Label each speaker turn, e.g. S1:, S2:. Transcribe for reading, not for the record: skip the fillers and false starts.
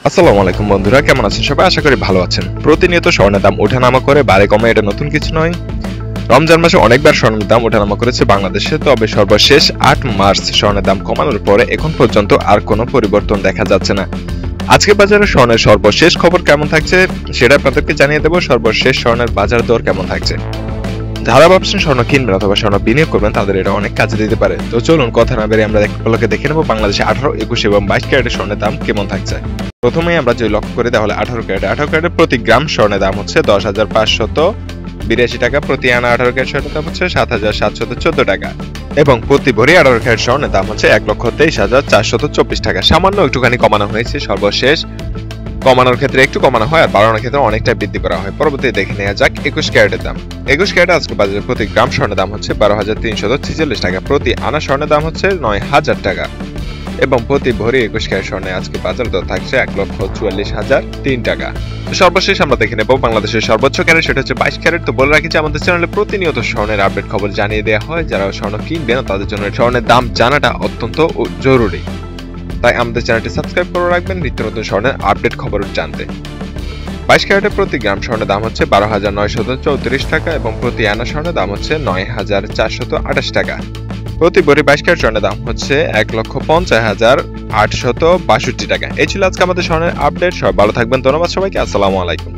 S1: আসসালামু আলাইকুম বন্ধুরা, কেমন আছেন সবাই? আশা করি ভালো আছেন। প্রতিনিয়ত স্বর্ণের দাম ওঠানামা করে বাড়ে কমে, এটা নতুন কিছু নয়। রমজান মাসে অনেকবার স্বর্ণের দাম ওঠানামা করেছে বাংলাদেশে, তবে সর্বশেষ 8 মার্চ স্বর্ণের দাম কমানোর পরে এখন পর্যন্ত আর কোনো পরিবর্তন দেখা যাচ্ছে না। আজকে বাজারে স্বর্ণের সর্বশেষ খবর কেমন থাকছে সেটা আপনাদেরকে জানিয়ে দেবো। সর্বশেষ স্বর্ণের বাজার দর কেমন থাকছে, যারা ভাবছেন স্বর্ণ কিনবেন অথবা স্বর্ণ বিনিয়োগ করবেন তাদের এটা অনেক কাজে দিতে পারে। তো চলুন কথা না বেরিয়ে আমরা দেখে নেবো বাংলাদেশে 18, 21 এবং 22 ক্যারেটের স্বর্ণের দাম কেমন থাকছে। প্রথমেই আমরা যদি লক্ষ্য করি তাহলে 18 ক্যারেটে প্রতি গ্রাম স্বর্ণের দাম হচ্ছে 10,582 টাকা, প্রতি আনা 18 ক্যারেট স্বর্ণের দাম হচ্ছে 7,714 টাকা এবং প্রতি ভরি 18 ক্যারেট স্বর্ণের দাম হচ্ছে 1,23,424 টাকা। সামান্য একটুখানি কমানো হয়েছে, সর্বশেষ কমানোর ক্ষেত্রে একটু কমানো হয় আর বাড়ানোর ক্ষেত্রে অনেকটা বৃদ্ধি করা হয়। পরবর্তী দেখে নেওয়া যাক 21 ক্যারেটের দাম। 21 ক্যারেটে আজকে বাজারে প্রতি গ্রাম স্বর্ণের দাম হচ্ছে 12,346 টাকা, প্রতি আনা স্বর্ণের দাম হচ্ছে 9,000 টাকা এবং প্রতি ভরি 21 ক্যারেট স্বর্ণে আজকে বাজার দর থাকছে 1,44,003 টাকা। সর্বশেষ আমরা দেখে নেব বাংলাদেশের সর্বোচ্চ ক্যারেট, সেটা হচ্ছে 22 ক্যারেট। তো বলে রাখি যে আমাদের চ্যানেলে প্রতিনিয়ত স্বর্ণের আপডেট খবর জানিয়ে দেওয়া হয়। যারা স্বর্ণ কিনবেন তাদের জন্য স্বর্ণের দাম জানাটা অত্যন্ত জরুরি, তাই আমাদের চ্যানেলটি সাবস্ক্রাইব করে রাখবেন নিত্য নতুন স্বর্ণের আপডেট খবর জানতে। 22 ক্যারেটের প্রতি গ্রাম স্বর্ণের দাম হচ্ছে 12,934 টাকা এবং প্রতি আনা স্বর্ণের দাম হচ্ছে 9,428 টাকা, প্রতি ভরি 22 ক্যারেট স্বর্ণের দাম হচ্ছে 1,50,862 টাকা। এই ছিল আজকে আমাদের স্বর্ণের আপডেট। সবাই ভালো থাকবেন, ধন্যবাদ সবাইকে, আসসালামু আলাইকুম।